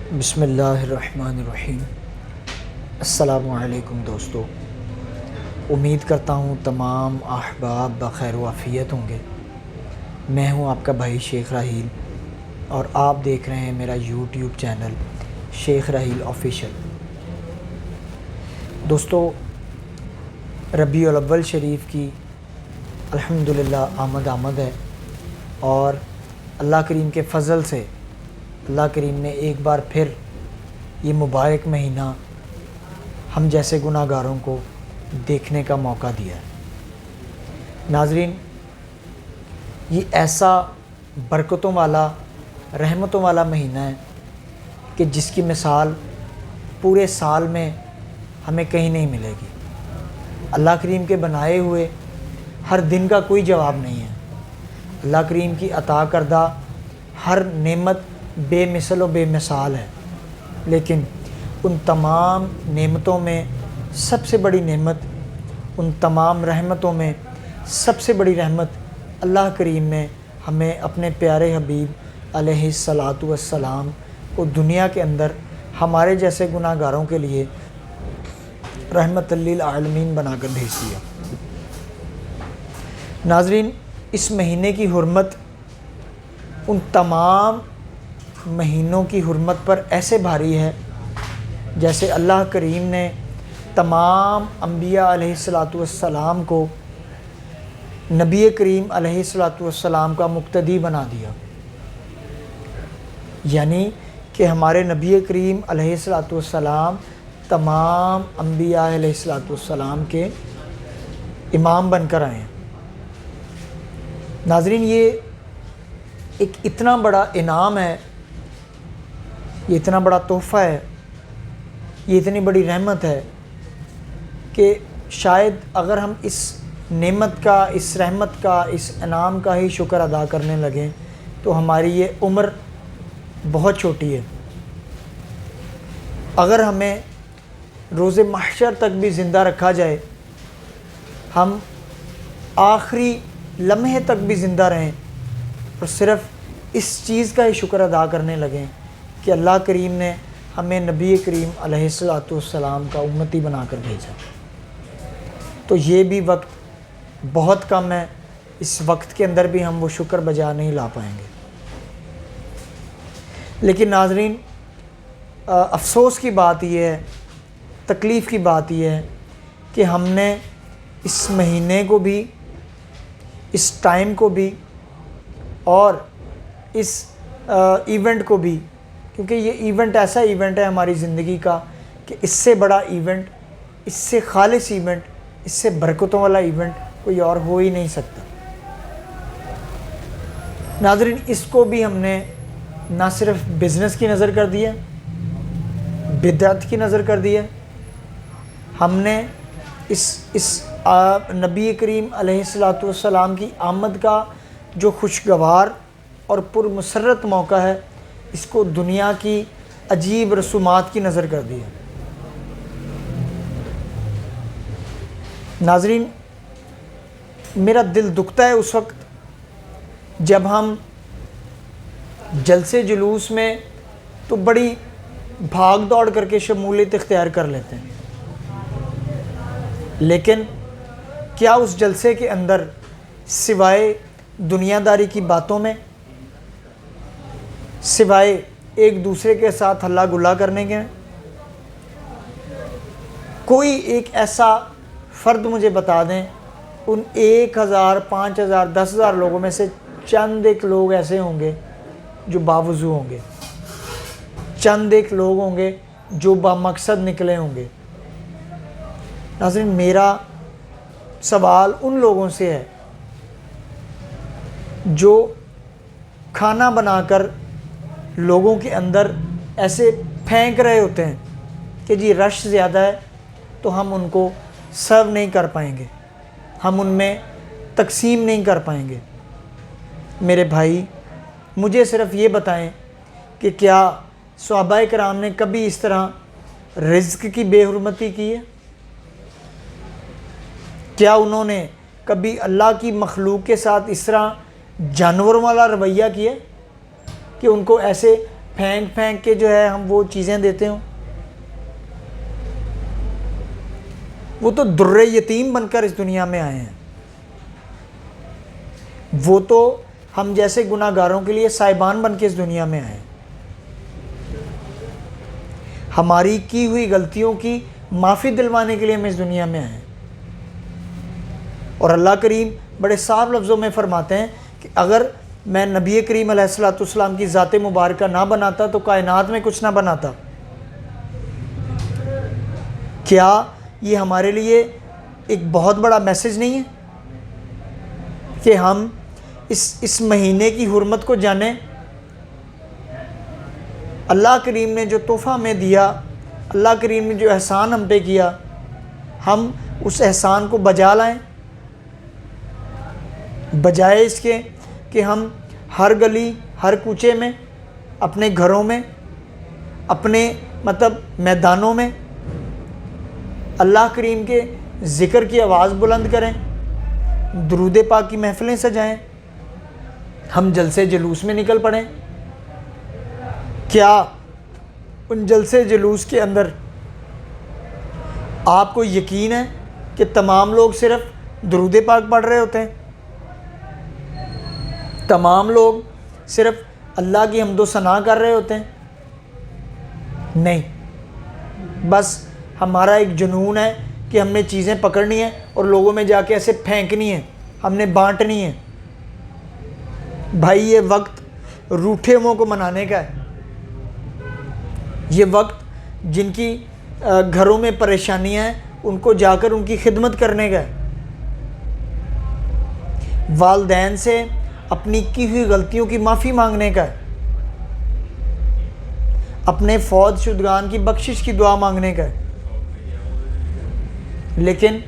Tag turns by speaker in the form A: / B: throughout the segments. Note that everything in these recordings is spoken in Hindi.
A: बिस्मिल्लाहिर्रहमानिर्रहीम। अस्सलामुअलैकुम दोस्तों, उम्मीद करता हूँ तमाम अहबाब बख़ैर वाफ़ियत होंगे। मैं हूँ आपका भाई शेख राहील और आप देख रहे हैं मेरा यूट्यूब चैनल शेख राहील ऑफिशियल। दोस्तों, रबीउल अव्वल शरीफ की अल्हम्दुलिल्लाह आमद है और अल्लाह करीम के फ़ज़ल से अल्लाह करीम ने एक बार फिर ये मुबारक महीना हम जैसे गुनाहगारों को देखने का मौका दिया है। नाज़रीन, ये ऐसा बरकतों वाला, रहमतों वाला महीना है कि जिसकी मिसाल पूरे साल में हमें कहीं नहीं मिलेगी। अल्लाह करीम के बनाए हुए हर दिन का कोई जवाब नहीं है। अल्लाह करीम की अता करदा हर नेमत बेमिसल व बेमिसाल है, लेकिन उन तमाम नेमतों में सबसे बड़ी नेमत, उन तमाम रहमतों में सबसे बड़ी रहमत अल्लाह करीम ने हमें अपने प्यारे हबीब अलैहिस्सलातु वस्सलाम को दुनिया के अंदर हमारे जैसे गुनाहगारों के लिए रहमतल लिल आलमीन बनाकर भेज दिया। नाज़रीन, इस महीने की हुर्मत उन तमाम महीनों की हुर्मत पर ऐसे भारी है जैसे अल्लाह करीम ने तमाम अम्बिया अलैहिस्सलातु वस्सलाम को नबी करीम अलैहिस्सलातु वस्सलाम का मुक्तदी बना दिया। यानी कि हमारे नबी करीम अलैहिस्सलातु वस्सलाम तमाम अम्बिया अलैहिस्सलातु वस्सलाम के इमाम बनकर आए हैं। नाज़रीन, ये एक इतना बड़ा इनाम है, ये इतना बड़ा तोहफ़ा है, ये इतनी बड़ी रहमत है कि शायद अगर हम इस नेमत का, इस रहमत का, इस इनाम का ही शुक्र अदा करने लगें तो हमारी ये उम्र बहुत छोटी है। अगर हमें रोज़े महशर तक भी ज़िंदा रखा जाए, हम आखिरी लम्हे तक भी ज़िंदा रहें और सिर्फ़ इस चीज़ का ही शुक्र अदा करने लगें कि अल्लाह करीम ने हमें नबी करीम अलैहिस्सलातु वस्सलाम का उम्मती बनाकर भेजा, तो ये भी वक्त बहुत कम है। इस वक्त के अंदर भी हम वो शुक्र बजा नहीं ला पाएंगे। लेकिन नाज़रीन, अफ़सोस की बात यह है, तकलीफ़ की बात यह है कि हमने इस महीने को भी, इस टाइम को भी और इस इवेंट को भी, क्योंकि ये इवेंट ऐसा इवेंट है हमारी ज़िंदगी का कि इससे बड़ा इवेंट, इससे खालिस इवेंट, इससे बरकतों वाला इवेंट कोई और हो ही नहीं सकता। नाज़रीन, इसको भी हमने ना सिर्फ बिज़नेस की नज़र कर दिया, बिदअत की नज़र कर दिया, हमने इस नबी करीम अलैहिस्सलातु वस्सलाम की आमद का जो खुशगवार और पुरमसरत मौका है, इसको दुनिया की अजीब रसूमात की नज़र कर दिया। नाज़रीन, मेरा दिल दुखता है उस वक्त जब हम जलसे जुलूस में तो बड़ी भाग दौड़ करके शमूलियत इख्तियार कर लेते हैं, लेकिन क्या उस जलसे के अंदर सिवाय दुनियादारी की बातों में, सिवाय एक दूसरे के साथ हल्ला गुल्ला करने के, कोई एक ऐसा फ़र्द मुझे बता दें उन 1000, 5000, 10,000 लोगों में से चंद एक लोग ऐसे होंगे जो बावजू होंगे, चंद एक लोग होंगे जो बामकसद निकले होंगे। नाज़रीन, मेरा सवाल उन लोगों से है जो खाना बनाकर लोगों के अंदर ऐसे फेंक रहे होते हैं कि जी रश ज़्यादा है तो हम उनको सर्व नहीं कर पाएंगे, हम उनमें तकसीम नहीं कर पाएंगे। मेरे भाई, मुझे सिर्फ़ ये बताएं कि क्या सहाबाए किराम ने कभी इस तरह रिज़्क़ की बेहुरमती की है? क्या उन्होंने कभी अल्लाह की मखलूक के साथ इस तरह जानवरों वाला रवैया किया कि उनको ऐसे फेंक फेंक के जो है हम वो चीज़ें देते हों। वो तो दुर्रे यतीम बनकर इस दुनिया में आए हैं। वो तो हम जैसे गुनाहगारों के लिए साहिबान बन के इस दुनिया में आए। हमारी की हुई गलतियों की माफ़ी दिलवाने के लिए हम इस दुनिया में आए। और अल्लाह करीम बड़े साफ लफ्ज़ों में फरमाते हैं कि अगर मैं नबी करीम अलैहिस्सलाम की ज़ात मुबारक ना बनाता तो कायनात में कुछ ना बनाता। क्या ये हमारे लिए एक बहुत बड़ा मैसेज नहीं है कि हम इस महीने की हुर्मत को जानें? अल्लाह करीम ने जो तोहफ़ा हमें दिया, अल्लाह करीम ने जो एहसान हम पे किया, हम उस एहसान को बजा लाएं, बजाय इसके कि हम हर गली हर कूचे में, अपने घरों में, अपने मैदानों में अल्लाह करीम के ज़िक्र की आवाज़ बुलंद करें, दुरूद पाक की महफ़िलें सजाएं, हम जलसे जुलूस में निकल पड़ें। क्या उन जलसे जुलूस के अंदर आपको यकीन है कि तमाम लोग सिर्फ दुरूद पाक पढ़ रहे होते हैं? तमाम लोग सिर्फ अल्लाह की हम्दो सना कर रहे होते हैं? नहीं, बस हमारा एक जुनून है कि हमने चीज़ें पकड़नी है और लोगों में जाके ऐसे फेंकनी है, हमने बांटनी है। भाई ये वक्त रूठे मुँह को मनाने का है। ये वक्त जिनकी घरों में परेशानियां हैं उनको जाकर उनकी खिदमत करने का है। वालिदैन से अपनी की हुई गलतियों की माफ़ी मांगने का है। अपने फौत शुदगान की बख्शिश की दुआ मांगने का है। लेकिन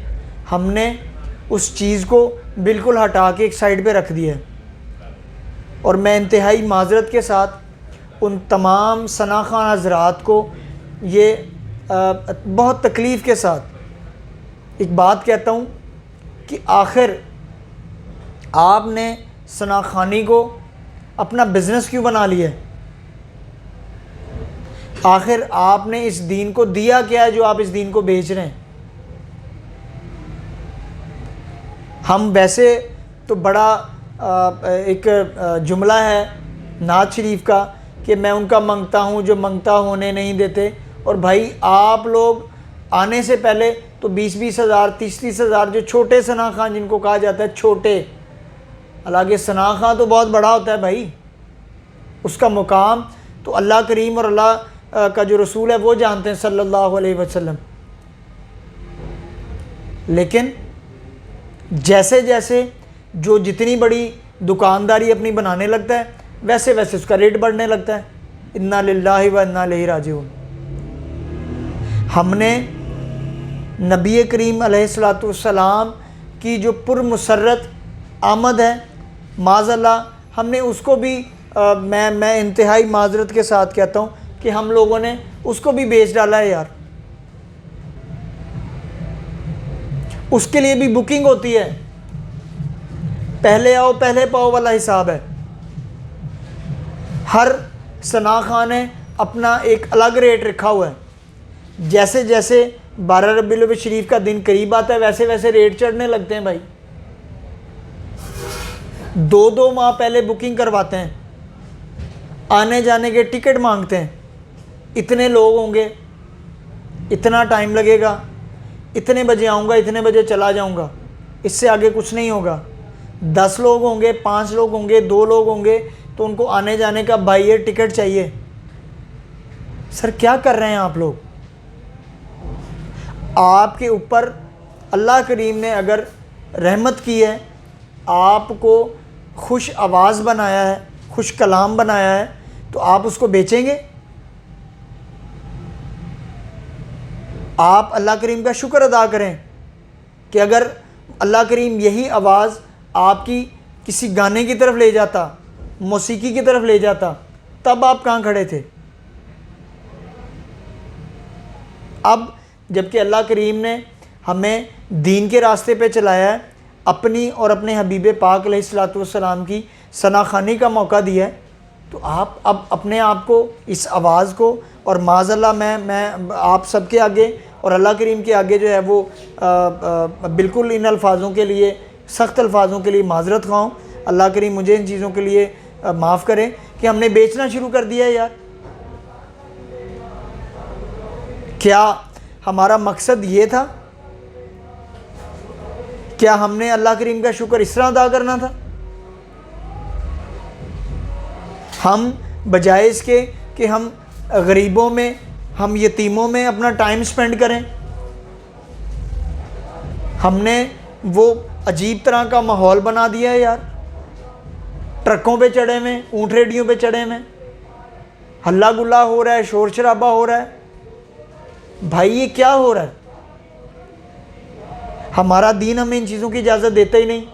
A: हमने उस चीज़ को बिल्कुल हटा के एक साइड पे रख दिया है। और मैं इंतहाई माजरत के साथ उन तमाम सनाखान हज़रात को ये बहुत तकलीफ़ के साथ एक बात कहता हूँ कि आखिर आपने सनाखानी को अपना बिज़नेस क्यों बना लिया? आखिर आपने इस दीन को दिया क्या है जो आप इस दीन को बेच रहे हैं? हम वैसे तो बड़ा एक जुमला है नात शरीफ का कि मैं उनका मंगता हूँ जो मंगता होने नहीं देते। और भाई आप लोग आने से पहले तो 20-20 हज़ार 30-30 हज़ार जो छोटे सना खान जिनको कहा जाता है छोटे, हालांकि सना खान तो बहुत बड़ा होता है भाई, उसका मुकाम तो अल्लाह करीम और अल्लाह का जो रसूल है वो जानते हैं सल्लल्लाहु अलैहि वसल्लम। लेकिन जैसे जैसे जो जितनी बड़ी दुकानदारी अपनी बनाने लगता है वैसे वैसे उसका रेट बढ़ने लगता है। इन्ना लिल्लाहि व इन्ना इलैहि राजिऊन। हमने नबी करीम अलैहिस्सलातु वस्सलाम की जो पुरमुसर्रत आमद है माज़अल्लाह हमने उसको भी मैं इंतहाई माजरत के साथ कहता हूँ कि हम लोगों ने उसको भी बेच डाला है यार। उसके लिए भी बुकिंग होती है, पहले आओ पहले पाओ वाला हिसाब है। हर सना खान ने अपना एक अलग रेट रखा हुआ है। जैसे जैसे 12 रबीउल अव्वल शरीफ का दिन करीब आता है वैसे वैसे रेट चढ़ने लगते हैं भाई। 2-2 माह पहले बुकिंग करवाते हैं, आने जाने के टिकट मांगते हैं, इतने लोग होंगे, इतना टाइम लगेगा, इतने बजे आऊँगा, इतने बजे चला जाऊँगा, इससे आगे कुछ नहीं होगा। 10 लोग होंगे, 5 लोग होंगे, 2 लोग होंगे तो उनको आने जाने का बाई टिकट चाहिए। सर क्या कर रहे हैं आप लोग? आपके ऊपर अल्लाह करीम ने अगर रहमत की है, आपको खुश आवाज़ बनाया है, खुश कलाम बनाया है, तो आप उसको बेचेंगे? आप अल्लाह करीम का शुक्र अदा करें कि अगर अल्लाह करीम यही आवाज़ आपकी किसी गाने की तरफ ले जाता, मौसीकी की तरफ ले जाता, तब आप कहाँ खड़े थे? अब जबकि अल्लाह करीम ने हमें दीन के रास्ते पे चलाया है, अपनी और अपने हबीब पाक अलैहिस्सलातु वस्सलाम की सनाखानी का मौका दिया है, तो आप अब अपने आप को, इस आवाज़ को, और माज़अल्लाह मैं आप सबके आगे और अल्लाह करीम के आगे जो है वो बिल्कुल इन अल्फाज़ों के लिए, सख्त अल्फाज़ों के लिए माज़रत खाऊँ। अल्लाह करीम मुझे इन चीज़ों के लिए माफ़ करें कि हमने बेचना शुरू कर दिया है यार। क्या हमारा मकसद ये था? क्या हमने अल्लाह करीम का शुक्र इस तरह अदा करना था? हम बजाय इसके कि हम गरीबों में, हम यतीमों में अपना टाइम स्पेंड करें, हमने वो अजीब तरह का माहौल बना दिया है यार। ट्रकों पे चढ़े हुए, ऊँट रेडियों पे चढ़े हुए, हल्ला गुल्ला हो रहा है, शोर शराबा हो रहा है। भाई ये क्या हो रहा है? हमारा दीन हमें इन चीज़ों की इजाज़त देता ही नहीं।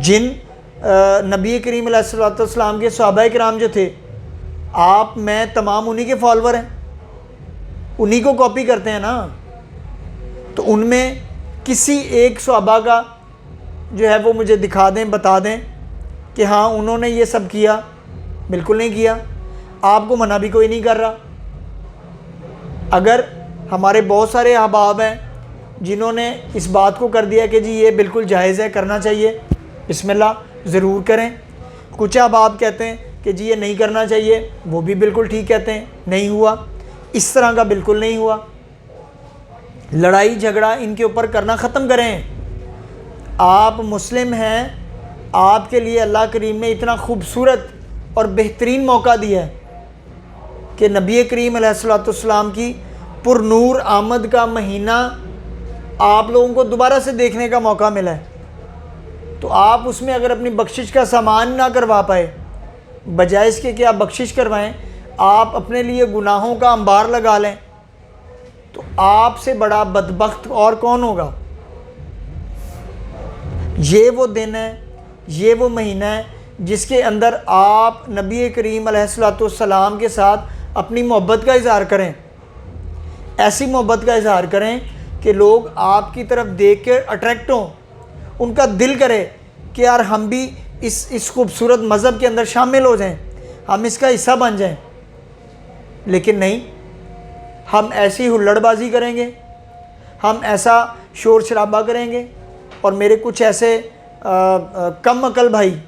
A: जिन नबी करीम अलैहिस्सलाम के सहाबाए किराम जो थे, आप मैं तमाम उन्हीं के फॉलोअर हैं, उन्हीं को कॉपी करते हैं ना। तो उनमें किसी एक सहाबा का जो है वो मुझे दिखा दें, बता दें कि हाँ उन्होंने ये सब किया। बिल्कुल नहीं किया। आपको मना भी कोई नहीं कर रहा। अगर हमारे बहुत सारे अहबाब हैं जिन्होंने इस बात को कर दिया कि जी ये बिल्कुल जायज़ है, करना चाहिए, बिस्मिल्लाह ज़रूर करें। कुछ अहबाब कहते हैं कि जी ये नहीं करना चाहिए, वो भी बिल्कुल ठीक कहते हैं, नहीं हुआ। इस तरह का बिल्कुल नहीं हुआ। लड़ाई झगड़ा इनके ऊपर करना ख़त्म करें। आप मुस्लिम हैं, आपके लिए अल्लाह करीम ने इतना खूबसूरत और बेहतरीन मौका दिया है कि नबी करीम अलैहिस्सलाम की पुरनूर आमद का महीना आप लोगों को दोबारा से देखने का मौका मिला है। तो आप उसमें अगर अपनी बख्शिश का सामान ना करवा पाए, बजाय इसके कि आप बख्शिश करवाएं, आप अपने लिए गुनाहों का अंबार लगा लें, तो आपसे बड़ा बदबख्त और कौन होगा? ये वो दिन है, ये वो महीना है जिसके अंदर आप नबी करीम अलैहिस्सलाम के साथ अपनी मोहब्बत का इज़हार करें। ऐसी मोहब्बत का इज़हार करें कि लोग आपकी तरफ देख कर अट्रैक्ट हों, उनका दिल करे कि यार हम भी इस खूबसूरत मज़हब के अंदर शामिल हो जाएं, हम इसका हिस्सा बन जाएं। लेकिन नहीं, हम ऐसी हुल्लड़बाजी करेंगे, हम ऐसा शोर शराबा करेंगे। और मेरे कुछ ऐसे कम अकल भाई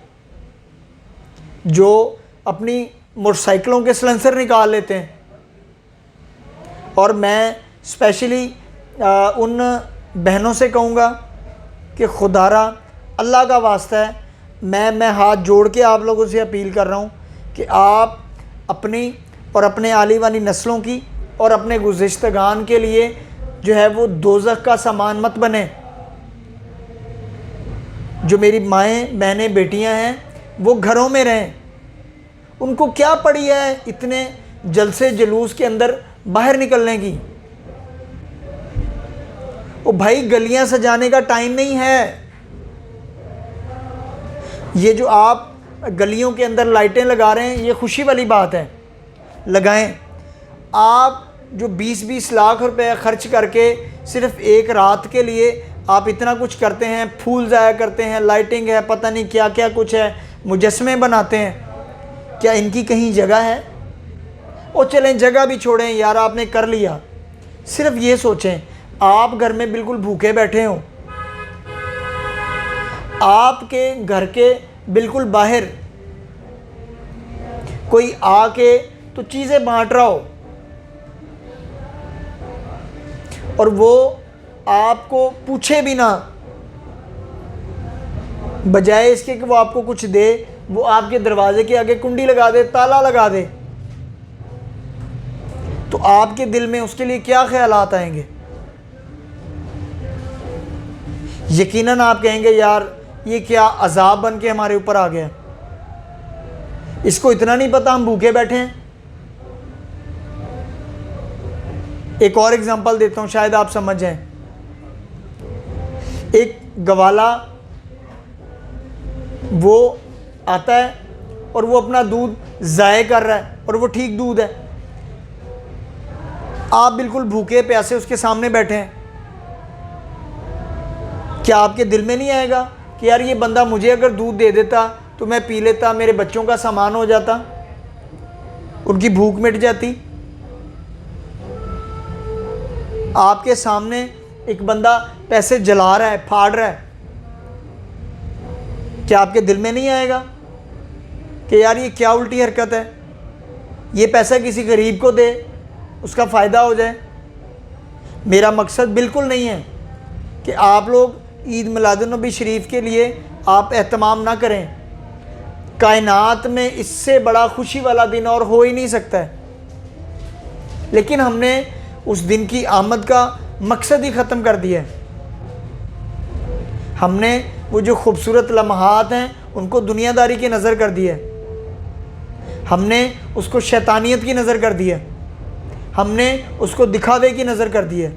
A: जो अपनी मोटरसाइकिलों के सिलेंसर निकाल लेते हैं, और मैं स्पेशली उन बहनों से कहूँगा कि खुदारा अल्लाह का वास्ता है, मैं हाथ जोड़ के आप लोगों से अपील कर रहा हूँ कि आप अपनी और अपने आली वाली नस्लों की और अपने गुज़िश्तगान के लिए जो है वो दोज़ख का सामान मत बने। जो मेरी माएँ, बहनें, बेटियाँ हैं वो घरों में रहें। उनको क्या पड़ी है इतने जलसे जुलूस के अंदर बाहर निकलने की? वो भाई गलियां सजाने का टाइम नहीं है। ये जो आप गलियों के अंदर लाइटें लगा रहे हैं, ये खुशी वाली बात है, लगाएं। आप जो 20-20 लाख रुपए खर्च करके सिर्फ एक रात के लिए आप इतना कुछ करते हैं, फूल ज़ाया करते हैं, लाइटिंग है, पता नहीं क्या क्या कुछ है, मुजस्मे बनाते हैं, क्या इनकी कहीं जगह है? और चलें जगह भी छोड़ें यार, आपने कर लिया। सिर्फ ये सोचें, आप घर में बिल्कुल भूखे बैठे हो, आपके घर के बिल्कुल बाहर कोई आके तो चीज़ें बांट रहा हो, और वो आपको पूछे भी ना, बजाय इसके कि वो आपको कुछ दे, वो आपके दरवाजे के आगे कुंडी लगा दे, ताला लगा दे, तो आपके दिल में उसके लिए क्या ख्यालात आएंगे? यकीनन आप कहेंगे यार ये क्या अजाब बन के हमारे ऊपर आ गया, इसको इतना नहीं पता हम भूखे बैठे हैं। एक और एग्जांपल देता हूं, शायद आप समझ जाएं। एक गवाला वो आता है और वो अपना दूध ज़ाय कर रहा है, और वो ठीक दूध है, आप बिल्कुल भूखे प्यासे उसके सामने बैठे हैं। क्या आपके दिल में नहीं आएगा कि यार ये बंदा मुझे अगर दूध दे देता तो मैं पी लेता, मेरे बच्चों का सामान हो जाता, उनकी भूख मिट जाती। आपके सामने एक बंदा पैसे जला रहा है, फाड़ रहा है, क्या आपके दिल में नहीं आएगा कि यार ये क्या उल्टी हरकत है, ये पैसा किसी गरीब को दे, उसका फ़ायदा हो जाए। मेरा मकसद बिल्कुल नहीं है कि आप लोग ईद मिलादुन्नबी शरीफ के लिए आप एहतमाम ना करें। कायनात में इससे बड़ा खुशी वाला दिन और हो ही नहीं सकता है, लेकिन हमने उस दिन की आमद का मकसद ही ख़त्म कर दिया है। हमने वो जो खूबसूरत लम्हात हैं उनको दुनियादारी की नज़र कर दी है, हमने उसको शैतानियत की नज़र कर दी है, हमने उसको दिखावे की नज़र कर दी है।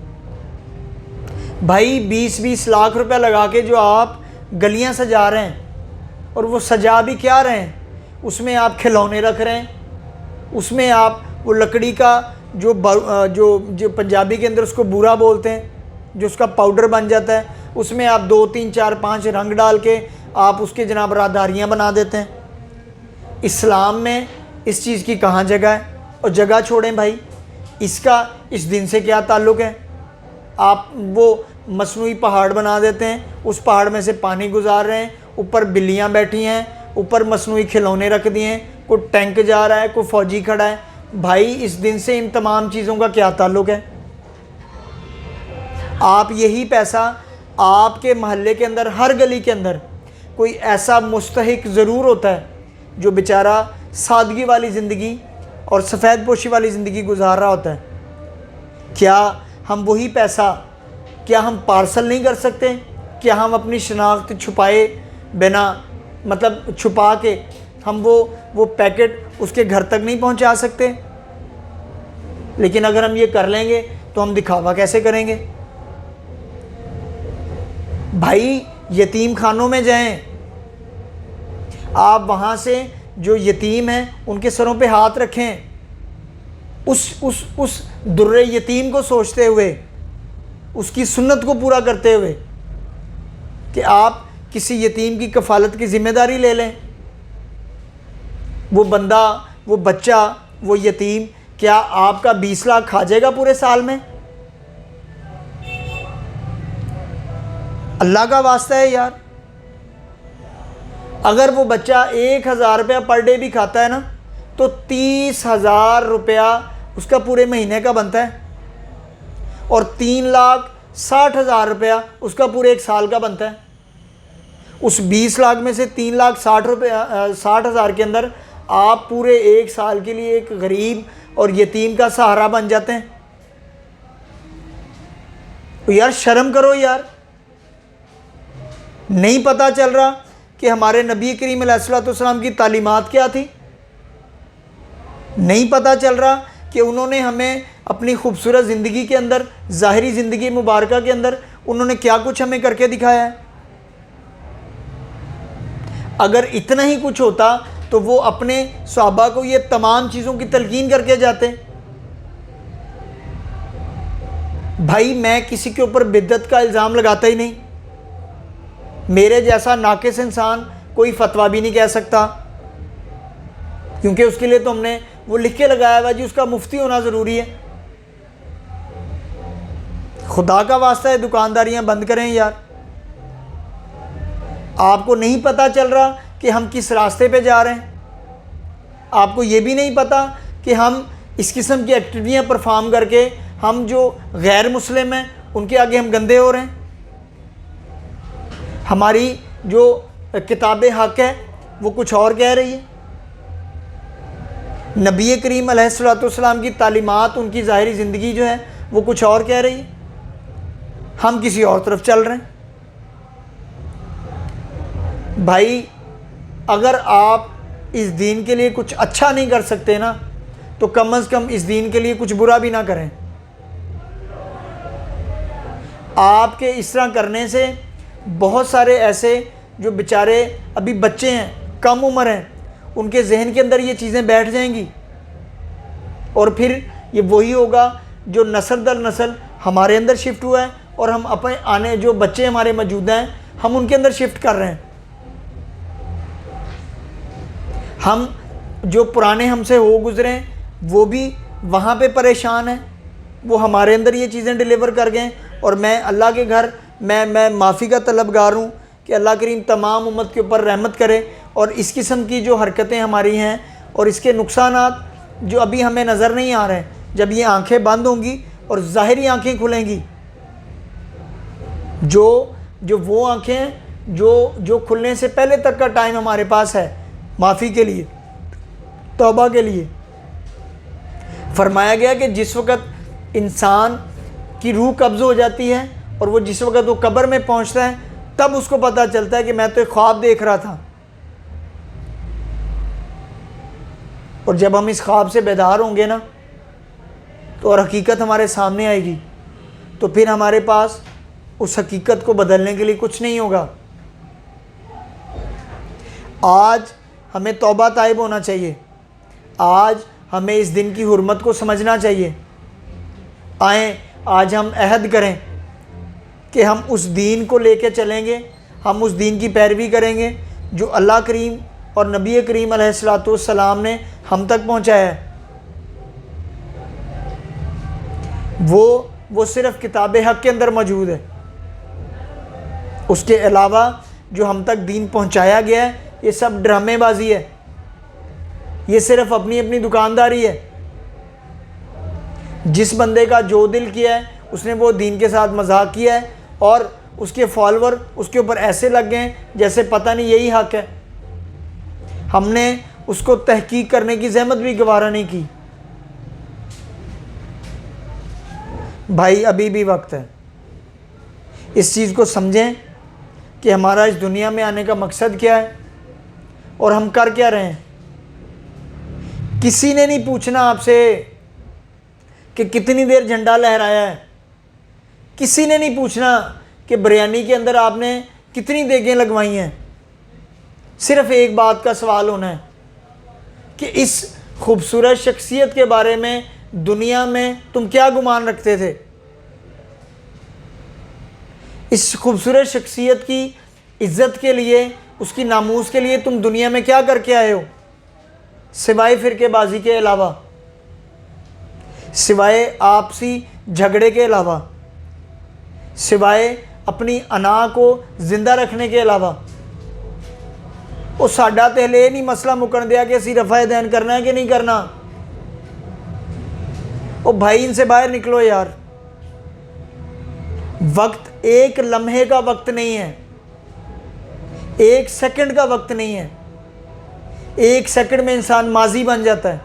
A: भाई 20-20 लाख रुपया लगा के जो आप गलियां सजा रहे हैं, और वो सजा भी क्या रहे हैं, उसमें आप खिलौने रख रहे हैं, उसमें आप वो लकड़ी का जो पंजाबी के अंदर उसको बूरा बोलते हैं, जो उसका पाउडर बन जाता है, उसमें आप 2, 3, 4, 5 रंग डाल के आप उसके जनाब राहदारियाँ बना देते हैं। इस्लाम में इस चीज़ की कहाँ जगह है? और जगह छोड़ें भाई, इसका इस दिन से क्या ताल्लुक़ है? आप वो मसनूई पहाड़ बना देते हैं, उस पहाड़ में से पानी गुजार रहे हैं, ऊपर बिल्लियाँ बैठी हैं, ऊपर मसनूई खिलौने रख दिए हैं, कोई टैंक जा रहा है, कोई फ़ौजी खड़ा है। भाई इस दिन से इन तमाम चीज़ों का क्या ताल्लुक़ है? आप यही पैसा आपके महल्ले के अंदर, हर गली के अंदर कोई ऐसा मुस्तहिक ज़रूर होता है जो बेचारा सादगी वाली ज़िंदगी और सफ़ेद पोशी वाली ज़िंदगी गुजार रहा होता है। क्या हम वही पैसा, क्या हम पार्सल नहीं कर सकते? क्या हम अपनी शनाख्त छुपाए बिना, मतलब छुपा के हम वो पैकेट उसके घर तक नहीं पहुंचा सकते? लेकिन अगर हम ये कर लेंगे तो हम दिखावा कैसे करेंगे? भाई यतीम खानों में जाएं, आप वहाँ से जो यतीम हैं उनके सरों पे हाथ रखें, उस दुर्रे यतीम को सोचते हुए, उसकी सुन्नत को पूरा करते हुए कि आप किसी यतीम की कफ़ालत की ज़िम्मेदारी ले लें। वो बंदा, वो बच्चा, वो यतीम क्या आपका 20 लाख खा जाएगा पूरे साल में? अल्लाह का वास्ता है यार, अगर वो बच्चा 1000 रुपया पर डे भी खाता है ना, तो 30,000 रुपया उसका पूरे महीने का बनता है, और 3,60,000 रुपया उसका पूरे एक साल का बनता है। उस 20 लाख में से 3,60,000 के अंदर आप पूरे एक साल के लिए एक गरीब और यतीम का सहारा बन जाते हैं। तो यार शर्म करो यार, नहीं पता चल रहा कि हमारे नबी करीम अलैहिस्सलाम की तालीमात क्या थी? नहीं पता चल रहा कि उन्होंने हमें अपनी खूबसूरत ज़िंदगी के अंदर, ज़ाहिरी ज़िंदगी मुबारका के अंदर उन्होंने क्या कुछ हमें करके दिखाया है? अगर इतना ही कुछ होता तो वो अपने सहाबा को ये तमाम चीज़ों की तलकीन करके जाते। भाई मैं किसी के ऊपर बिद्दत का इल्ज़ाम लगाता ही नहीं, मेरे जैसा नाकिस इंसान कोई फतवा भी नहीं कह सकता, क्योंकि उसके लिए तो हमने वो लिख के लगाया हुआ जी उसका मुफ्ती होना ज़रूरी है। खुदा का वास्ता है दुकानदारियां बंद करें यार। आपको नहीं पता चल रहा कि हम किस रास्ते पे जा रहे हैं? आपको ये भी नहीं पता कि हम इस किस्म की एक्टिविटियाँ परफॉर्म करके हम जो गैर मुस्लिम हैं उनके आगे हम गंदे हो रहे हैं? हमारी जो किताब हक़ है वो कुछ और कह रही है, नबी करीम अलैहिस्सलाम की तालीमात, उनकी ज़ाहिरी ज़िंदगी जो है वो कुछ और कह रही है, हम किसी और तरफ चल रहे हैं। भाई अगर आप इस दीन के लिए कुछ अच्छा नहीं कर सकते ना, तो कम अज़ कम इस दीन के लिए कुछ बुरा भी ना करें। आपके इस तरह करने से बहुत सारे ऐसे जो बेचारे अभी बच्चे हैं, कम उम्र हैं, उनके जहन के अंदर ये चीज़ें बैठ जाएंगी, और फिर ये वही होगा जो नस्ल दर नस्ल हमारे अंदर शिफ्ट हुआ है, और हम अपने आने जो बच्चे हमारे मौजूद हैं हम उनके अंदर शिफ्ट कर रहे हैं। हम जो पुराने हमसे हो गुज़रे हैं वो भी वहाँ पे परेशान हैं, वो हमारे अंदर ये चीज़ें डिलीवर कर गए। और मैं अल्लाह के घर मैं माफ़ी का तलबगार हूँ कि अल्लाह करीम तमाम उम्मत के ऊपर रहमत करे। और इस किस्म की जो हरकतें हमारी हैं और इसके नुकसानात जो अभी हमें नज़र नहीं आ रहे हैं, जब ये आंखें बंद होंगी और ज़ाहिरी आंखें खुलेंगी, जो वो आंखें जो खुलने से पहले तक का टाइम हमारे पास है माफ़ी के लिए, तौबा के लिए। फरमाया गया कि जिस वक़्त इंसान की रूह कब्ज़ हो जाती है और वो जिस वक़्त वो कब्र में पहुंचता है, तब उसको पता चलता है कि मैं तो एक ख्वाब देख रहा था। और जब हम इस ख्वाब से बेदार होंगे ना, तो और हकीकत हमारे सामने आएगी, तो फिर हमारे पास उस हकीकत को बदलने के लिए कुछ नहीं होगा। आज हमें तौबा ताइब होना चाहिए। आज हमें इस दिन की हुर्मत को समझना चाहिए। आएँ आज हम अहद करें कि हम उस दीन को लेके चलेंगे, हम उस दीन की पैरवी करेंगे जो अल्लाह करीम और नबी करीम अलैहिस्सलाम ने हम तक पहुँचाया है। वो सिर्फ़ किताब हक़ के अंदर मौजूद है। उसके अलावा जो हम तक दीन पहुँचाया गया है, ये सब ड्रामेबाजी है, ये सिर्फ़ अपनी अपनी दुकानदारी है। जिस बंदे का जो दिल किया है उसने वो दीन के साथ मजाक किया है और उसके फॉलोअर उसके ऊपर ऐसे लग गए जैसे पता नहीं यही हक़ है। हमने उसको तहकीक करने की ज़हमत भी गवारा नहीं की। भाई अभी भी वक्त है, इस चीज़ को समझें कि हमारा इस दुनिया में आने का मकसद क्या है और हम कर क्या रहे हैं। किसी ने नहीं पूछना आपसे कि कितनी देर झंडा लहराया है। किसी ने नहीं पूछना कि बिरयानी के अंदर आपने कितनी देगें लगवाई हैं। सिर्फ़ एक बात का सवाल होना है कि इस खूबसूरत शख्सियत के बारे में दुनिया में तुम क्या गुमान रखते थे। इस खूबसूरत शख्सियत की इज़्ज़त के लिए, उसकी नामूस के लिए तुम दुनिया में क्या करके आए हो, सिवाय फ़िरक़ेबाज़ी के अलावा, सिवाय आपसी झगड़े के अलावा, सिवाय अपनी अना को ज़िंदा रखने के अलावा। वो साडा तो हले नहीं मसला मुकन दिया कि असी रफ़ा दैन करना है कि नहीं करना। ओ भाई इनसे बाहर निकलो यार। वक्त एक लम्हे का वक्त नहीं है, एक सेकंड का वक्त नहीं है। एक सेकंड में इंसान माजी बन जाता है।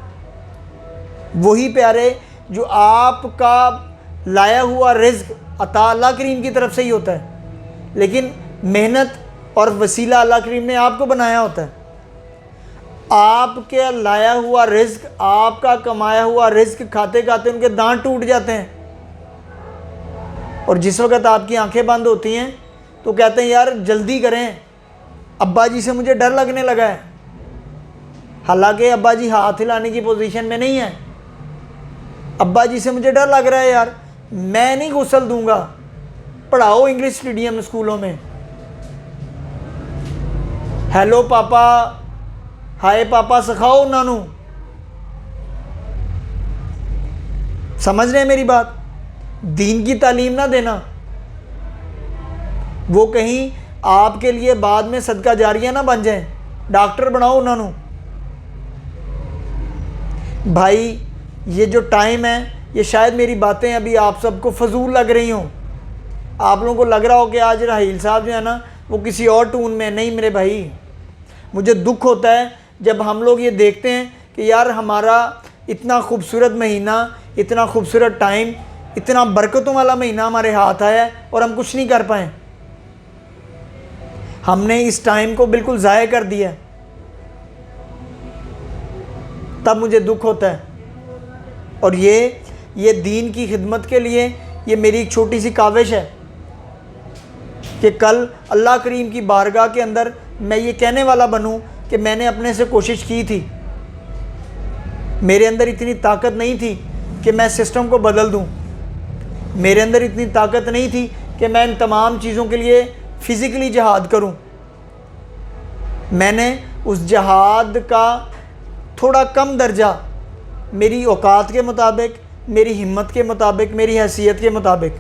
A: वही प्यारे जो आपका लाया हुआ रिज़्क़ अता अल्लाह करीम की तरफ से ही होता है, लेकिन मेहनत और वसीला अल्लाह करीम ने आपको बनाया होता है। आपके लाया हुआ रिज़्क़, आपका कमाया हुआ रिज़्क़ खाते खाते उनके दांत टूट जाते हैं। और जिस वक़्त आपकी आंखें बंद होती हैं तो कहते हैं यार जल्दी करें, अब्बा जी से मुझे डर लगने लगा है। हालांकि अब्बा जी हाथ हिलाने की पोजीशन में नहीं है। अब्बा जी से मुझे डर लग रहा है यार, मैं नहीं गुस्ल दूंगा। पढ़ाओ इंग्लिश स्टेडियम स्कूलों में, हेलो पापा, हाय पापा सिखाओ उन्होंने। समझ रहे हैं मेरी बात? दीन की तालीम ना देना, वो कहीं आपके लिए बाद में सदका जारिया ना बन जाए। डॉक्टर बनाओ उन्होंने। भाई ये जो टाइम है, ये शायद मेरी बातें अभी आप सबको फजूल लग रही हों। आप लोगों को लग रहा हो कि आज राहील साहब जो है ना वो किसी और टून में। नहीं मेरे भाई, मुझे दुख होता है जब हम लोग ये देखते हैं कि यार हमारा इतना खूबसूरत महीना, इतना खूबसूरत टाइम, इतना बरकतों वाला महीना हमारे हाथ आया है और हम कुछ नहीं कर पाए। हमने इस टाइम को बिल्कुल ज़ाया कर दिया, तब मुझे दुख होता है। और ये दीन की खिदमत के लिए ये मेरी एक छोटी सी काविश है कि कल अल्लाह करीम की बारगाह के अंदर मैं ये कहने वाला बनूं कि मैंने अपने से कोशिश की थी। मेरे अंदर इतनी ताकत नहीं थी कि मैं सिस्टम को बदल दूं। मेरे अंदर इतनी ताकत नहीं थी कि मैं इन तमाम चीज़ों के लिए फ़िज़िकली जिहाद करूं। मैंने उस जहाद का थोड़ा कम दर्जा मेरी औकात के मुताबिक, मेरी हिम्मत के मुताबिक, मेरी हैसियत के मुताबिक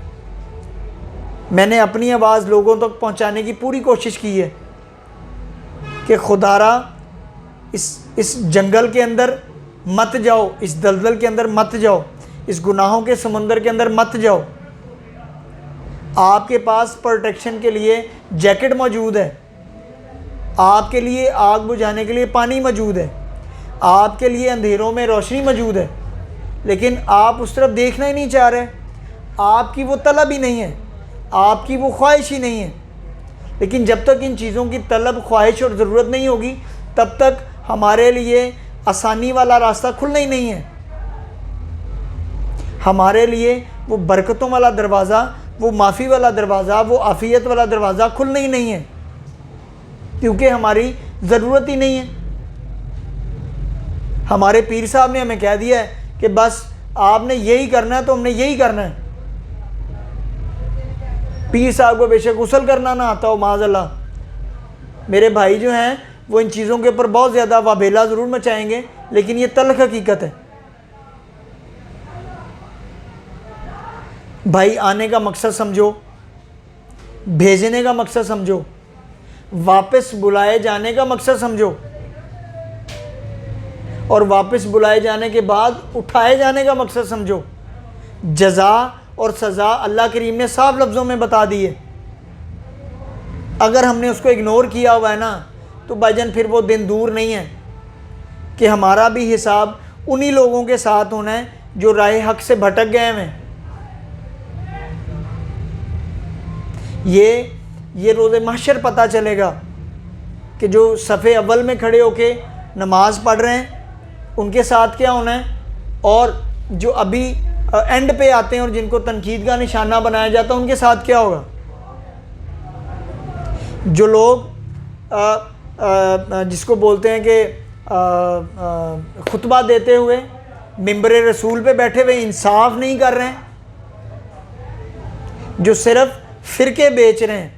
A: मैंने अपनी आवाज़ लोगों तक पहुंचाने की पूरी कोशिश की है कि खुदारा इस जंगल के अंदर मत जाओ, इस दलदल के अंदर मत जाओ, इस गुनाहों के समंदर के अंदर मत जाओ। आपके पास प्रोटेक्शन के लिए जैकेट मौजूद है, आपके लिए आग बुझाने के लिए पानी मौजूद है, आपके लिए अंधेरों में रोशनी मौजूद है, लेकिन आप उस तरफ देखना ही नहीं चाह रहे। आपकी वो तलब ही नहीं है, आपकी वो ख्वाहिश ही नहीं है। लेकिन जब तक इन चीज़ों की तलब, ख्वाहिश और ज़रूरत नहीं होगी, तब तक हमारे लिए आसानी वाला रास्ता खुलना ही नहीं है। हमारे लिए वो बरकतों वाला दरवाज़ा, वो माफ़ी वाला दरवाज़ा, वो आफ़ियत वाला दरवाज़ा खुलना ही नहीं है, क्योंकि हमारी ज़रूरत ही नहीं है। हमारे पीर साहब ने हमें कह दिया है कि बस आपने यही करना है, तो हमने यही करना है। पीर साहब को बेशक गुस्ल करना ना आता हो, माज़अल्लाह, मेरे भाई जो हैं वो इन चीज़ों के ऊपर बहुत ज़्यादा वाबेला ज़रूर मचाएंगे, लेकिन ये तल्ख हकीकत है। भाई आने का मकसद समझो, भेजने का मकसद समझो, वापस बुलाए जाने का मकसद समझो, और वापस बुलाए जाने के बाद उठाए जाने का मकसद समझो। जज़ा और सज़ा अल्लाह करीम ने साफ लफ्ज़ों में बता दी है। अगर हमने उसको इग्नोर किया हुआ है ना, तो भाईजान फिर वो दिन दूर नहीं है कि हमारा भी हिसाब उन्हीं लोगों के साथ होना है जो राह हक से भटक गए हैं। ये रोज़े महशर पता चलेगा कि जो सफ़े अव्वल में खड़े होके नमाज़ पढ़ रहे हैं उनके साथ क्या होना है, और जो अभी एंड पे आते हैं और जिनको तनकीद का निशाना बनाया जाता है उनके साथ क्या होगा। जो लोग जिसको बोलते हैं कि खुतबा देते हुए मिंबर रसूल पे बैठे हुए इंसाफ नहीं कर रहे हैं, जो सिर्फ फ़िरके बेच रहे हैं,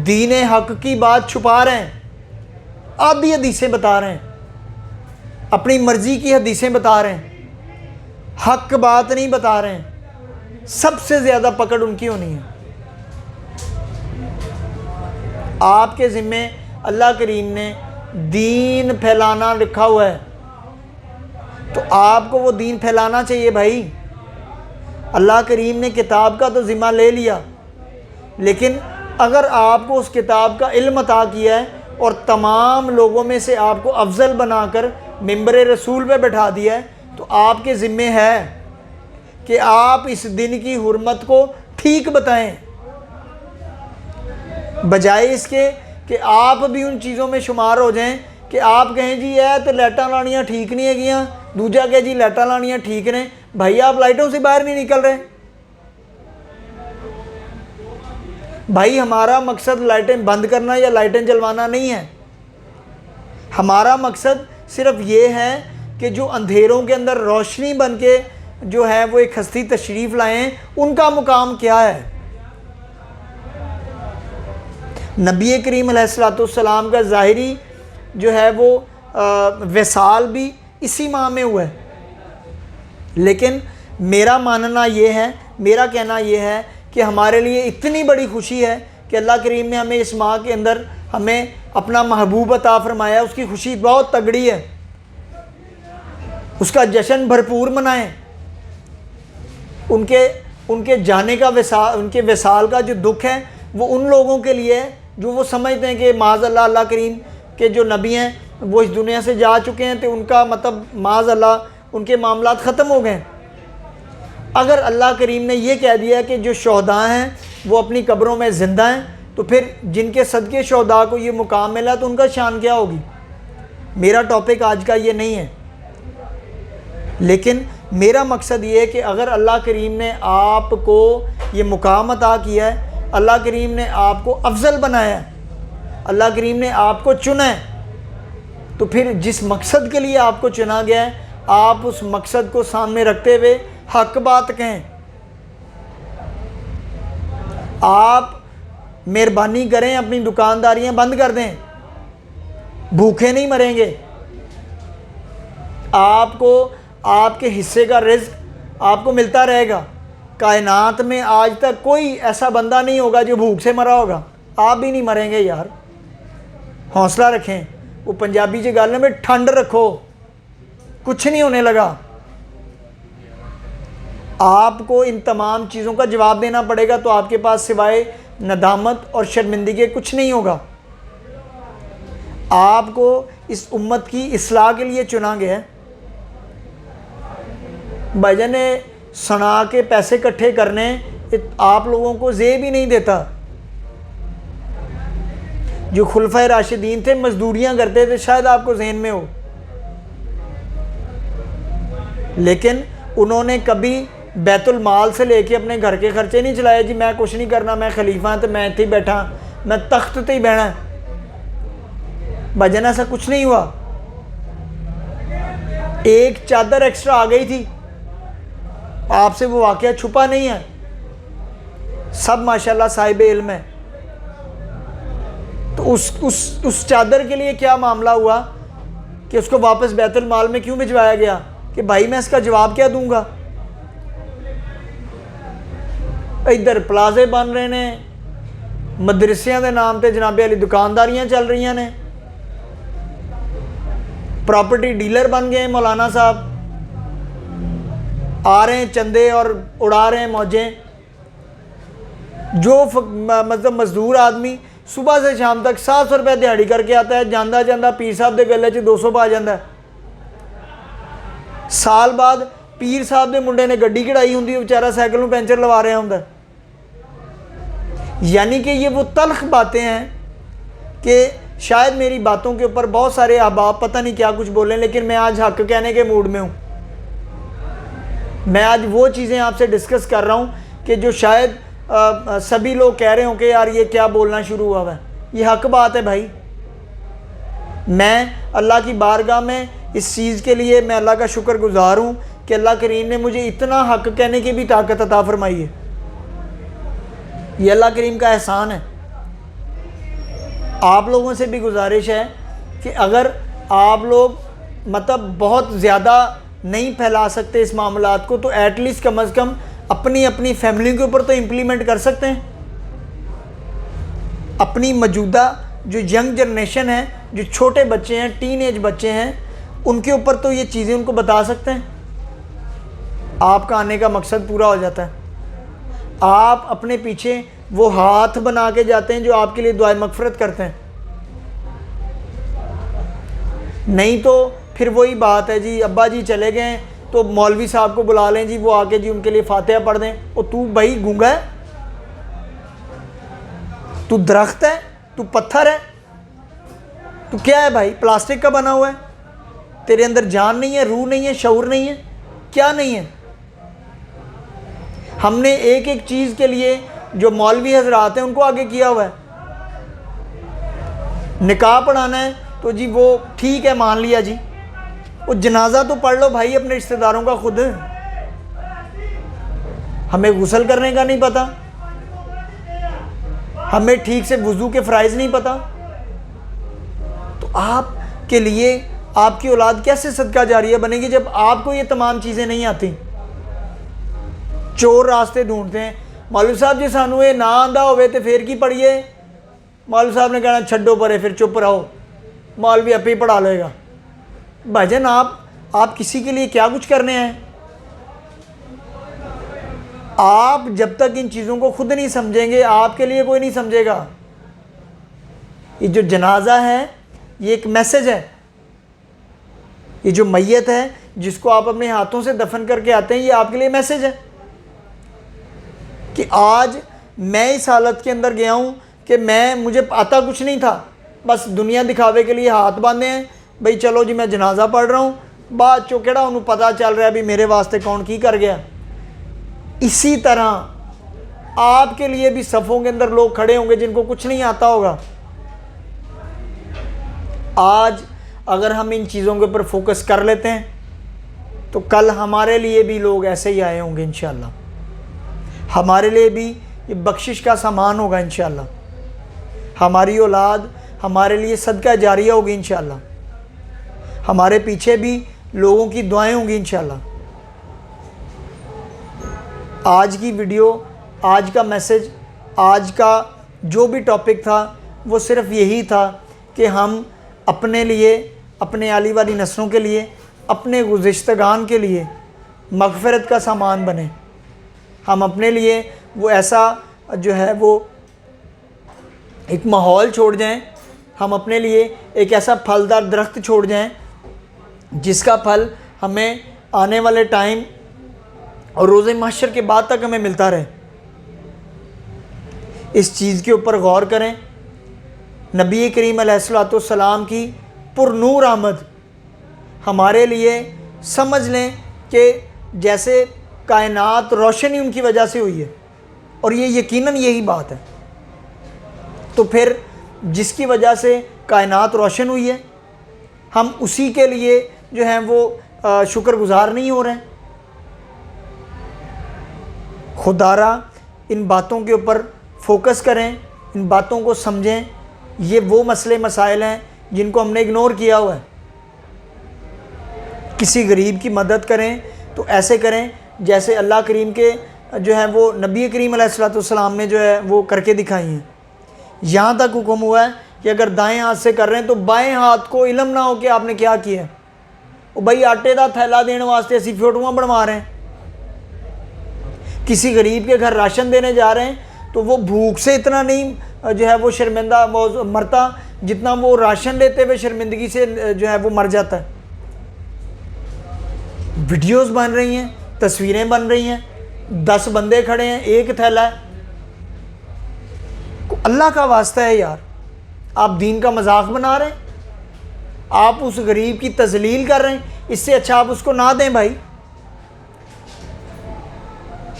A: दीन हक की बात छुपा रहे हैं, आधी हदीसें बता रहे हैं, अपनी मर्ज़ी की हदीसें बता रहे हैं, हक बात नहीं बता रहे हैं, सबसे ज़्यादा पकड़ उनकी होनी है। आपके ज़िम्मे अल्लाह करीम ने दीन फैलाना लिखा हुआ है, तो आपको वो दीन फैलाना चाहिए भाई। अल्लाह करीम ने किताब का तो ज़िम्मा ले लिया, लेकिन अगर आपको उस किताब का इल्म अता किया है और तमाम लोगों में से आपको अफजल बनाकर मिंबर रसूल पे बैठा दिया है, तो आपके ज़िम्मे है कि आप इस दिन की हुर्मत को ठीक बताएं, बजाय इसके कि आप भी उन चीज़ों में शुमार हो जाएं कि आप कहें जी है तो लाइटां लानियाँ ठीक नहीं है, दूजा कहे जी लाइटां लानियाँ ठीक ने। भाई आप लाइटों से बाहर नहीं निकल रहे। भाई हमारा मकसद लाइटें बंद करना या लाइटें जलवाना नहीं है। हमारा मकसद सिर्फ ये है कि जो अंधेरों के अंदर रोशनी बन के जो है वो एक हस्ती तशरीफ़ लाएं, उनका मुकाम क्या है। नबी करीम अलैहिस्सलाम का ज़ाहिरी जो है वो वसाल भी इसी माह में हुआ है, लेकिन मेरा मानना ये है, मेरा कहना ये है कि हमारे लिए इतनी बड़ी खुशी है कि अल्लाह करीम ने हमें इस माह के अंदर हमें अपना महबूब अता फरमाया। उसकी खुशी बहुत तगड़ी है, उसका जश्न भरपूर मनाएं। उनके जाने का उनके विसाल का जो दुख है वो उन लोगों के लिए है जो वो समझते हैं कि माज़अल्लाह अल्लाह करीम के जो नबी हैं वो इस दुनिया से जा चुके हैं, तो उनका मतलब माज़अल्लाह उनके मामलात ख़त्म हो गए। अगर अल्लाह करीम ने ये कह दिया कि जो शहदा हैं वो अपनी कब्रों में ज़िंदा हैं, तो फिर जिनके सदक़े शहदा को ये मुकाम मिला तो उनका शान क्या होगी। मेरा टॉपिक आज का ये नहीं है, लेकिन मेरा मकसद ये है कि अगर अल्लाह करीम ने आपको ये मुकाम अता किया है, अल्लाह करीम ने आपको अफजल बनाया है, अल्लाह करीम ने आपको चुना है, तो फिर जिस मकसद के लिए आपको चुना गया है आप उस मकसद को सामने रखते हुए हक बात कहें। आप मेहरबानी करें, अपनी दुकानदारियां बंद कर दें, भूखे नहीं मरेंगे। आपको आपके हिस्से का रिज़्क आपको मिलता रहेगा। कायनात में आज तक कोई ऐसा बंदा नहीं होगा जो भूख से मरा होगा। आप भी नहीं मरेंगे यार, हौसला रखें। वो पंजाबी जी गल में ठंड रखो, कुछ नहीं होने लगा। आपको इन तमाम चीज़ों का जवाब देना पड़ेगा, तो आपके पास सिवाय नदामत और शर्मिंदगी के कुछ नहीं होगा। आपको इस उम्मत की इस्लाह के लिए चुना गया है। भाईजान ने सना के पैसे इकट्ठे करने आप लोगों को ज़ेब ही नहीं देता। जो खुलफाए राशिदीन थे मजदूरियां करते थे, शायद आपको जहन में हो, लेकिन उन्होंने कभी बैतुल माल से लेके अपने घर के खर्चे नहीं चलाए। जी मैं कुछ नहीं करना, मैं खलीफा तो मैं इत्थे बैठा, मैं तख्त ते ही बहना। भाईजान ऐसा कुछ नहीं हुआ। एक चादर एक्स्ट्रा आ गई थी, आपसे वो वाकया छुपा नहीं है, सब माशाल्लाह साहिब इल्म है। तो उस चादर के लिए क्या मामला हुआ कि उसको वापस बैतुल माल में क्यों भिजवाया गया कि भाई मैं इसका जवाब क्या दूंगा। इधर प्लाजे बन रहे ने, मदरसियां के नाम पे जनाबे वाली दुकानदारियां चल रही ने, प्रॉपर्टी डीलर बन गए मौलाना साहब, आ रहे हैं चंदे और उड़ा रहे हैं मौजें। जो मतलब मजदूर आदमी सुबह से शाम तक 700 रुपये दिहाड़ी करके आता है, जांदा जांदा पीर साहब के गले 200 पा जाता है। साल बाद पीर साहब के मुंडे ने गड्डी कढ़ाई होंगी, बेचारा साइकिल में पैंचर लवा रहा होंगे। यानी कि ये वो तल्ख बातें हैं कि शायद मेरी बातों के ऊपर बहुत सारे अहबाब पता नहीं क्या कुछ बोलें, लेकिन मैं आज हक कहने के मूड में हूँ। मैं आज वो चीज़ें आपसे डिस्कस कर रहा हूँ कि जो शायद सभी लोग कह रहे हों कि यार ये क्या बोलना शुरू हुआ है। ये हक बात है भाई। मैं अल्लाह की बारगाह में इस चीज़ के लिए मैं अल्लाह का शुक्रगुजार हूँ कि अल्लाह करीम ने मुझे इतना हक कहने की भी ताकत अता फरमाई है। ये अल्लाह करीम का एहसान है। आप लोगों से भी गुजारिश है कि अगर आप लोग मतलब बहुत ज़्यादा नहीं फैला सकते इस मामलात को, तो एटलीस्ट कम अज़ कम अपनी अपनी फैमिली के ऊपर तो इम्प्लीमेंट कर सकते हैं। अपनी मौजूदा जो यंग जनरेशन है, जो छोटे बच्चे हैं, टीन एज बच्चे हैं, उनके ऊपर तो ये चीज़ें उनको बता सकते हैं। आपका आने का मकसद पूरा हो जाता है। आप अपने पीछे वो हाथ बना के जाते हैं जो आपके लिए दुआ मगफरत करते हैं। नहीं तो फिर वही बात है जी, अब्बा जी चले गए तो मौलवी साहब को बुला लें जी, वो आके जी उनके लिए फातिहा पढ़ दें। और तू भाई गूंगा है, तू दरख्त है, तू पत्थर है, तू क्या है भाई? प्लास्टिक का बना हुआ है, तेरे अंदर जान नहीं है, रूह नहीं है, शऊर नहीं है, क्या नहीं है? हमने एक एक चीज़ के लिए जो मौलवी हजरात हैं उनको आगे किया हुआ है। निकाह पढ़ाना है तो जी वो ठीक है, मान लिया जी, वो जनाजा तो पढ़ लो भाई अपने रिश्तेदारों का खुद। हमें गुस्ल करने का नहीं पता, हमें ठीक से वुज़ू के फ़राइज़ नहीं पता, तो आपके लिए आपकी औलाद कैसे सदका जारिया बनेगी जब आपको ये तमाम चीज़ें नहीं आती? चोर रास्ते ढूंढते हैं। मौलवी साहब जी सानू ये ना आंदा होवे तो फिर की पढ़िए। मौलवी साहब ने कहना छड्डो परे, फिर चुप रहो, मौलवी आपे ही पढ़ा लेगा। भाईजान आप किसी के लिए क्या कुछ करने हैं? आप जब तक इन चीज़ों को खुद नहीं समझेंगे, आपके लिए कोई नहीं समझेगा। ये जो जनाजा है ये एक मैसेज है। ये जो मैयत है जिसको आप अपने हाथों से दफन करके आते हैं, ये आपके लिए मैसेज है कि आज मैं इस हालत के अंदर गया हूँ कि मुझे आता कुछ नहीं था, बस दुनिया दिखावे के लिए हाथ बांधे हैं भाई, चलो जी मैं जनाजा पढ़ रहा हूँ, बाद चो केड़ा उन्होंने पता चल रहा है भी मेरे वास्ते कौन की कर गया। इसी तरह आपके लिए भी सफ़ों के अंदर लोग खड़े होंगे जिनको कुछ नहीं आता होगा। आज अगर हम इन चीज़ों के ऊपर फोकस कर लेते हैं तो कल हमारे लिए भी लोग ऐसे ही आए होंगे इंशाअल्लाह। हमारे लिए भी ये बख्शिश का सामान होगा इंशाअल्लाह। हमारी औलाद हमारे लिए सदका जारिया होगी इंशाअल्लाह। हमारे पीछे भी लोगों की दुआएं होंगी इंशाअल्लाह। आज की वीडियो, आज का मैसेज, आज का जो भी टॉपिक था वो सिर्फ़ यही था कि हम अपने लिए, अपने आली वाली नस्लों के लिए, अपने गुज़िश्तगान के लिए मग़फ़िरत का सामान बने। हम अपने लिए वो ऐसा जो है वो एक माहौल छोड़ जाएं, हम अपने लिए एक ऐसा फलदार दरख्त छोड़ जाएं जिसका फल हमें आने वाले टाइम और रोज़े महशर के बाद तक हमें मिलता रहे। इस चीज़ के ऊपर गौर करें। नबी करीम अलैहिस्सलाम की पुरनूर आमद हमारे लिए समझ लें कि जैसे कायनात रोशनी उनकी वजह से हुई है, और ये यकीनन यही बात है। तो फिर जिसकी वजह से कायनात रोशन हुई है, हम उसी के लिए जो हैं वो शुक्रगुज़ार नहीं हो रहे हैं। खुदारा इन बातों के ऊपर फोकस करें, इन बातों को समझें। ये वो मसले मसाइल हैं जिनको हमने इग्नोर किया हुआ है। किसी गरीब की मदद करें तो ऐसे करें जैसे अल्लाह करीम के जो है वो नबी करीम अलैहिस्सलाम ने जो है वो करके दिखाई हैं। यहाँ तक हुक्म हुआ है कि अगर दाएं हाथ से कर रहे हैं तो बाएं हाथ को इल्म ना हो कि आपने क्या किया है। वो भाई आटे का थैला देने वास्ते ऐसी फोटोआं बनवा रहे हैं। किसी गरीब के घर राशन देने जा रहे हैं तो वो भूख से इतना नहीं जो है वो शर्मिंदा मरता जितना वो राशन लेते हुए शर्मिंदगी से जो है वो मर जाता है। वीडियोस बन रही हैं, तस्वीरें बन रही हैं, 10 बंदे खड़े हैं, एक थैला है। अल्लाह का वास्ता है यार, आप दीन का मजाक बना रहे हैं, आप उस गरीब की तजलील कर रहे हैं। इससे अच्छा आप उसको ना दें भाई।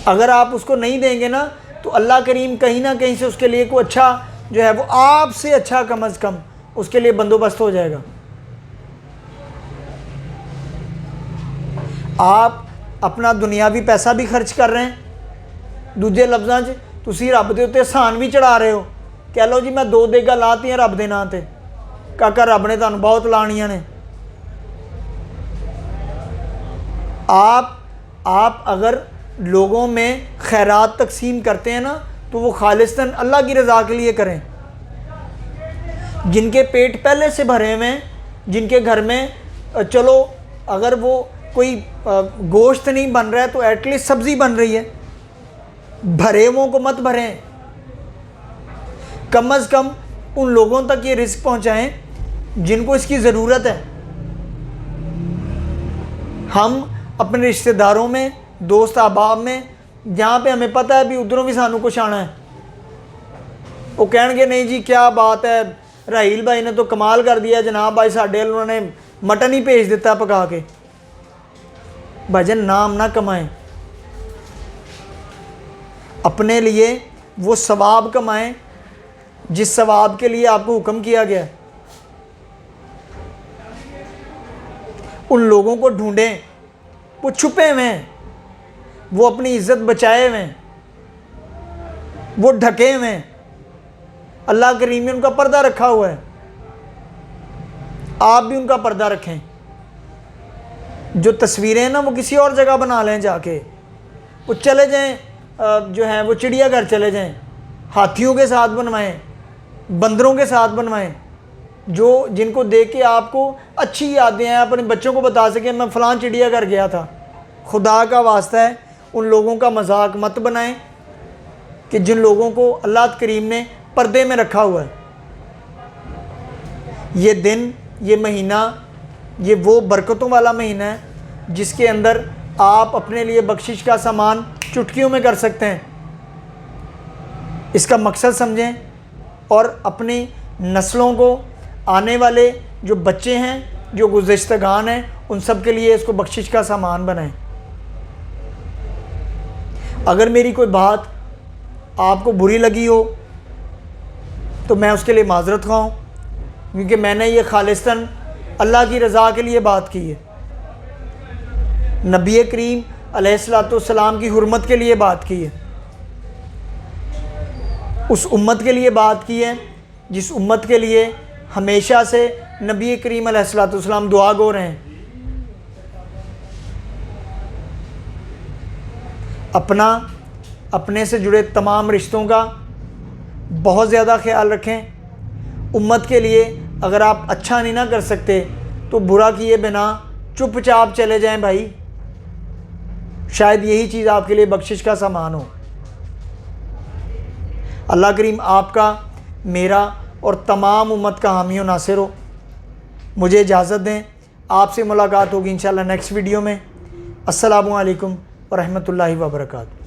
A: अगर आप उसको नहीं देंगे ना तो अल्लाह करीम कहीं ना कहीं से उसके लिए कोई अच्छा जो है वो आपसे अच्छा कम अज़ कम उसके लिए बंदोबस्त हो जाएगा। आप अपना दुनियावी पैसा भी खर्च कर रहे हैं, दूजे लफ्ज़ां 'च तुसी रब दे उत्ते एहसान भी चढ़ा रहे हो। कह लो जी मैं 2 देगा लातियां रब दे नां ते, काका रब ने तुहानूं बहुत लाणियां ने। आप अगर लोगों में खैरात तकसीम करते हैं ना तो वो खालिस्तन अल्लाह की रज़ा के लिए करें। जिनके पेट पहले से भरे हुए हैं, जिनके घर में चलो अगर वो कोई गोश्त नहीं बन रहा है तो एटलीस्ट सब्ज़ी बन रही है, भरे हुओं को मत भरें। कम अज़ कम उन लोगों तक ये रिस्क पहुंचाएं जिनको इसकी ज़रूरत है। हम अपने रिश्तेदारों में, दोस्त अहबाब में, जहाँ पे हमें पता है भी उधरों भी सानू कुछ आना है, वो कहेंगे नहीं जी क्या बात है, राहील भाई ने तो कमाल कर दिया जनाब भाई, साढ़े उन्होंने मटन ही भेज दिता पका के। भजन नाम ना कमाएं, अपने लिए वो सवाब कमाएं जिस सवाब के लिए आपको हुक्म किया गया है। उन लोगों को ढूंढें, वो छुपे हुए हैं, वो अपनी इज्जत बचाए हुए हैं, वो ढके हुए हैं, अल्लाह करीम ने उनका पर्दा रखा हुआ है। आप भी उनका पर्दा रखें। जो तस्वीरें हैं ना वो किसी और जगह बना लें, जाके वो चले जाएं जो है वो चिड़ियाघर चले जाएं, हाथियों के साथ बनवाएं, बंदरों के साथ बनवाएं, जो जिनको देख के आपको अच्छी यादें हैं, अपने बच्चों को बता सकें मैं फ़लाँ चिड़ियाघर गया था। खुदा का वास्ता है उन लोगों का मजाक मत बनाएं कि जिन लोगों को अल्लाह करीम ने पर्दे में रखा हुआ है। ये दिन, ये महीना, ये वो बरकतों वाला महीना है जिसके अंदर आप अपने लिए बख्शिश का सामान चुटकियों में कर सकते हैं। इसका मकसद समझें और अपनी नस्लों को, आने वाले जो बच्चे हैं, जो गुज़िश्तगान हैं, उन सब के लिए इसको बख्शिश का सामान बनाएं। अगर मेरी कोई बात आपको बुरी लगी हो तो मैं उसके लिए माज़रत ख़्वाह हूँ, क्योंकि मैंने ये खालिस्तन अल्लाह की रज़ा के लिए बात की है, नबी करीम अलैहिस्सलाम की हुर्मत के लिए बात की है, उस उम्मत के लिए बात की है जिस उम्मत के लिए हमेशा से नबी करीम अलैहिस्सलाम दुआ गो रहे हैं। अपने से जुड़े तमाम रिश्तों का बहुत ज़्यादा ख्याल रखें। उम्मत के लिए अगर आप अच्छा नहीं ना कर सकते तो बुरा किए बिना चुपचाप चले जाएं भाई, शायद यही चीज़ आपके लिए बख्शिश का सामान हो। अल्लाह करीम आपका, मेरा और तमाम उम्मत का हामी व नासिर हो। मुझे इजाज़त दें, आपसे मुलाकात होगी इंशाअल्लाह नेक्स्ट वीडियो में। अस्सलामु अलैकुम व रहमतुल्लाहि व बरकातहू।